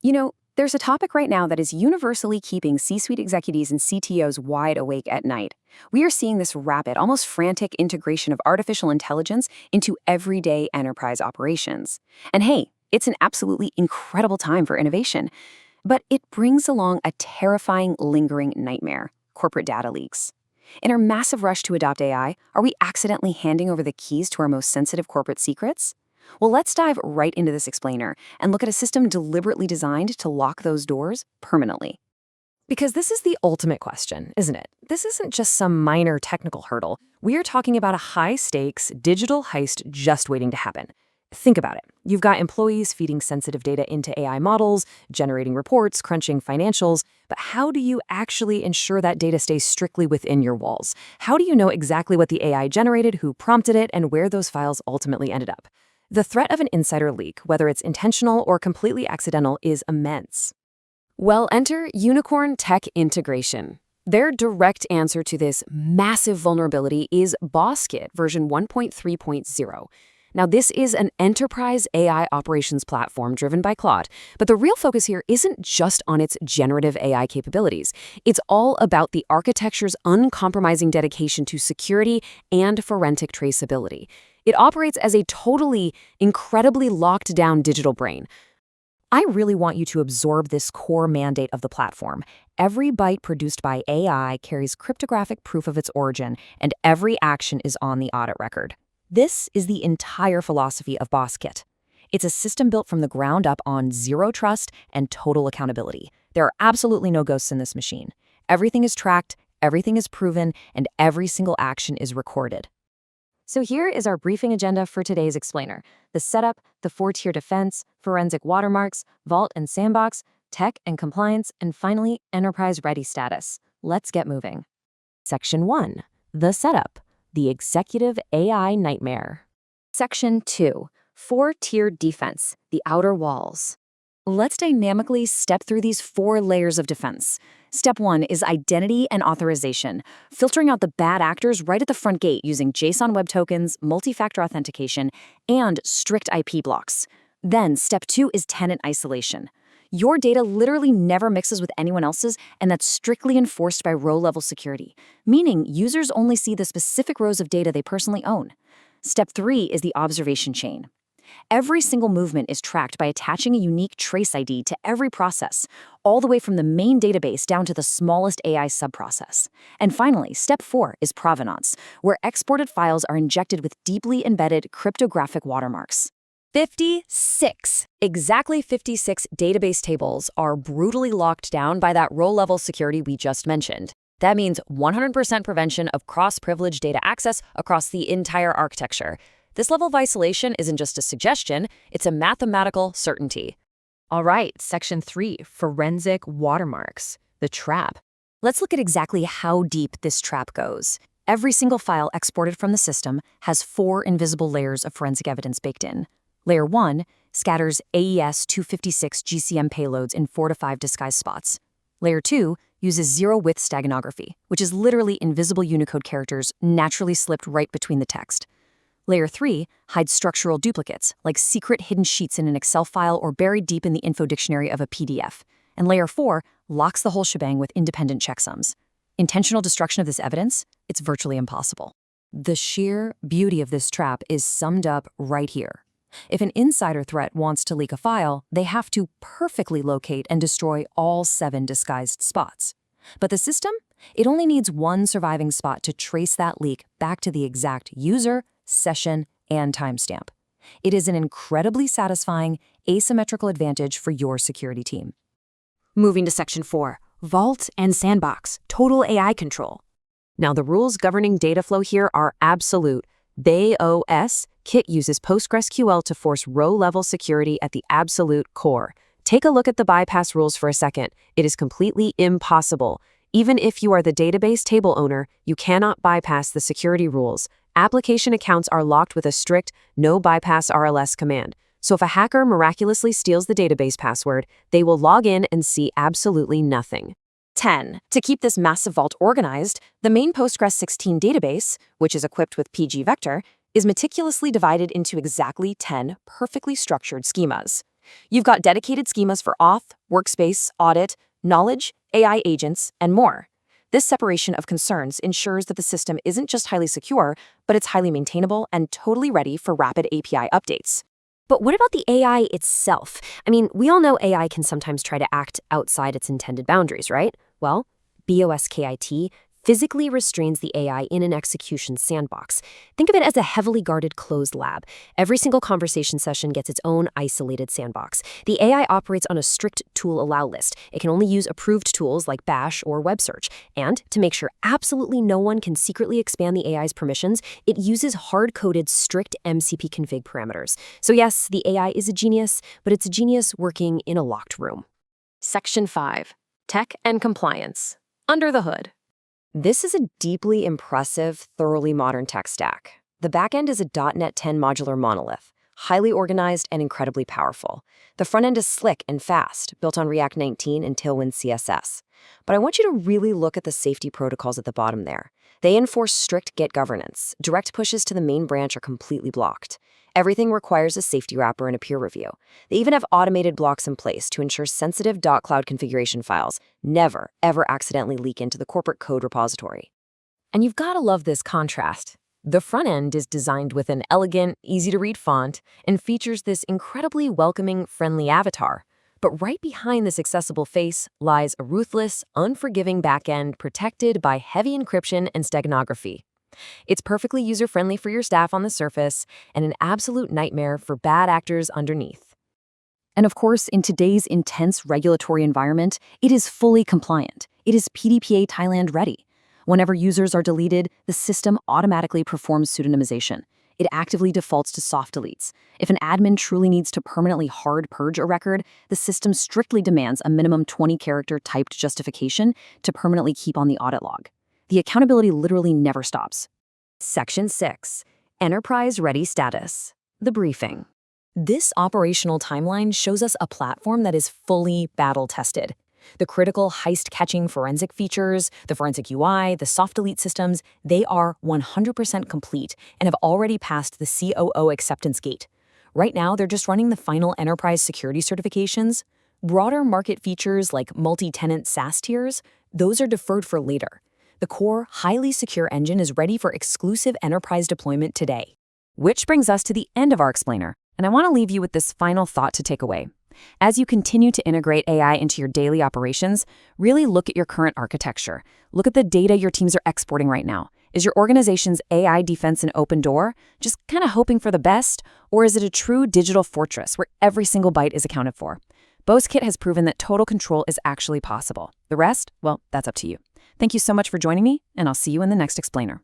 There's a topic right now that is universally keeping C-suite executives and CTOs wide awake at night. We are seeing this rapid, almost frantic integration of artificial intelligence into everyday enterprise operations. And hey, it's an absolutely incredible time for innovation. But it brings along a terrifying, lingering nightmare: corporate data leaks. In our massive rush to adopt AI, are we accidentally handing over the keys to our most sensitive corporate secrets? Well, let's dive right into this explainer and look at a system deliberately designed to lock those doors permanently. Because this is the ultimate question, isn't it? This isn't just some minor technical hurdle. We are talking about a high-stakes digital heist just waiting to happen. Think about it. You've got employees feeding sensitive data into AI models, generating reports, crunching financials, but how do you actually ensure that data stays strictly within your walls? How do you know exactly what the AI generated, who prompted it, and where those files ultimately ended up? The threat of an insider leak, whether it's intentional or completely accidental, is immense. Well, enter Unicorn Tech Integration. Their direct answer to this massive vulnerability is BOS.KIT version 1.3.0. Now, this is an enterprise AI operations platform driven by Claude, but the real focus here isn't just on its generative AI capabilities. It's all about the architecture's uncompromising dedication to security and forensic traceability. It operates as a totally, incredibly locked-down digital brain. I really want you to absorb this core mandate of the platform. Every byte produced by AI carries cryptographic proof of its origin, and every action is on the audit record. This is the entire philosophy of BOS.KIT. It's a system built from the ground up on zero trust and total accountability. There are absolutely no ghosts in this machine. Everything is tracked, everything is proven, and every single action is recorded. So here is our briefing agenda for today's explainer: the setup, the 4-tier defense, forensic watermarks, vault and sandbox, tech and compliance, and finally, enterprise-ready status. Let's get moving. Section 1. The setup. The executive AI nightmare. Section 2. 4-tier defense, the outer walls. Let's dynamically step through these 4 layers of defense. Step 1 is identity and authorization, filtering out the bad actors right at the front gate using JSON Web Tokens, multi-factor authentication, and strict IP blocks. Then Step 2 is tenant isolation. Your data literally never mixes with anyone else's, and that's strictly enforced by row-level security, meaning users only see the specific rows of data they personally own. Step 3 is the observation chain. Every single movement is tracked by attaching a unique trace ID to every process, all the way from the main database down to the smallest AI subprocess. And finally, Step 4 is provenance, where exported files are injected with deeply embedded cryptographic watermarks. 56. Exactly 56 database tables are brutally locked down by that row-level security we just mentioned. That means 100% prevention of cross-privileged data access across the entire architecture. This level of isolation isn't just a suggestion, it's a mathematical certainty. All right, Section 3, forensic watermarks, the trap. Let's look at exactly how deep this trap goes. Every single file exported from the system has 4 invisible layers of forensic evidence baked in. Layer 1 scatters AES-256 GCM payloads in 4 to 5 disguised spots. Layer 2 uses zero-width steganography, which is literally invisible Unicode characters naturally slipped right between the text. Layer 3 hides structural duplicates, like secret hidden sheets in an Excel file or buried deep in the info dictionary of a PDF. And Layer 4 locks the whole shebang with independent checksums. Intentional destruction of this evidence? It's virtually impossible. The sheer beauty of this trap is summed up right here. If an insider threat wants to leak a file, they have to perfectly locate and destroy all 7 disguised spots. But the system? It only needs one surviving spot to trace that leak back to the exact user, session, and timestamp. It is an incredibly satisfying, asymmetrical advantage for your security team. Moving to Section 4, Vault and Sandbox, total AI control. Now, the rules governing data flow here are absolute. BOS.KIT uses PostgreSQL to force row-level security at the absolute core. Take a look at the bypass rules for a second. It is completely impossible. Even if you are the database table owner, you cannot bypass the security rules. Application accounts are locked with a strict no bypass RLS command. So if a hacker miraculously steals the database password, they will log in and see absolutely nothing. 10. To keep this massive vault organized, the main Postgres 16 database, which is equipped with PG Vector, is meticulously divided into exactly 10 perfectly structured schemas. You've got dedicated schemas for auth, workspace, audit, knowledge, AI agents, and more. This separation of concerns ensures that the system isn't just highly secure, but it's highly maintainable and totally ready for rapid API updates. But what about the AI itself? I mean, we all know AI can sometimes try to act outside its intended boundaries, right? Well, BOS.KIT physically restrains the AI in an execution sandbox. Think of it as a heavily guarded closed lab. Every single conversation session gets its own isolated sandbox. The AI operates on a strict tool allow list. It can only use approved tools like Bash or web search. And to make sure absolutely no one can secretly expand the AI's permissions, it uses hard-coded strict MCP config parameters. So yes, the AI is a genius, but it's a genius working in a locked room. Section 5. Tech and Compliance. Under the hood. This is a deeply impressive, thoroughly modern tech stack. The backend is a .NET 10 modular monolith, highly organized and incredibly powerful. The front end is slick and fast, built on React 19 and Tailwind CSS. But I want you to really look at the safety protocols at the bottom there. They enforce strict Git governance. Direct pushes to the main branch are completely blocked. Everything requires a safety wrapper and a peer review. They even have automated blocks in place to ensure sensitive .cloud configuration files never, ever accidentally leak into the corporate code repository. And you've got to love this contrast. The front end is designed with an elegant, easy-to-read font and features this incredibly welcoming, friendly avatar. But right behind this accessible face lies a ruthless, unforgiving backend protected by heavy encryption and steganography. It's perfectly user-friendly for your staff on the surface and an absolute nightmare for bad actors underneath. And of course, in today's intense regulatory environment, it is fully compliant. It is PDPA Thailand ready. Whenever users are deleted, the system automatically performs pseudonymization. It actively defaults to soft deletes. If an admin truly needs to permanently hard purge a record, the system strictly demands a minimum 20-character typed justification to permanently keep on the audit log. The accountability literally never stops. Section 6. Enterprise Ready Status. The briefing. This operational timeline shows us a platform that is fully battle-tested. The critical heist-catching forensic features, the forensic UI, the soft delete systems, they are 100% complete and have already passed the COO acceptance gate. Right now, they're just running the final enterprise security certifications. Broader market features like multi-tenant SaaS tiers, those are deferred for later. The core, highly secure engine is ready for exclusive enterprise deployment today. Which brings us to the end of our explainer, and I want to leave you with this final thought to take away. As you continue to integrate AI into your daily operations, really look at your current architecture. Look at the data your teams are exporting right now. Is your organization's AI defense an open door, just kind of hoping for the best, or is it a true digital fortress where every single byte is accounted for? BOS.KIT has proven that total control is actually possible. The rest, well, that's up to you. Thank you so much for joining me, and I'll see you in the next explainer.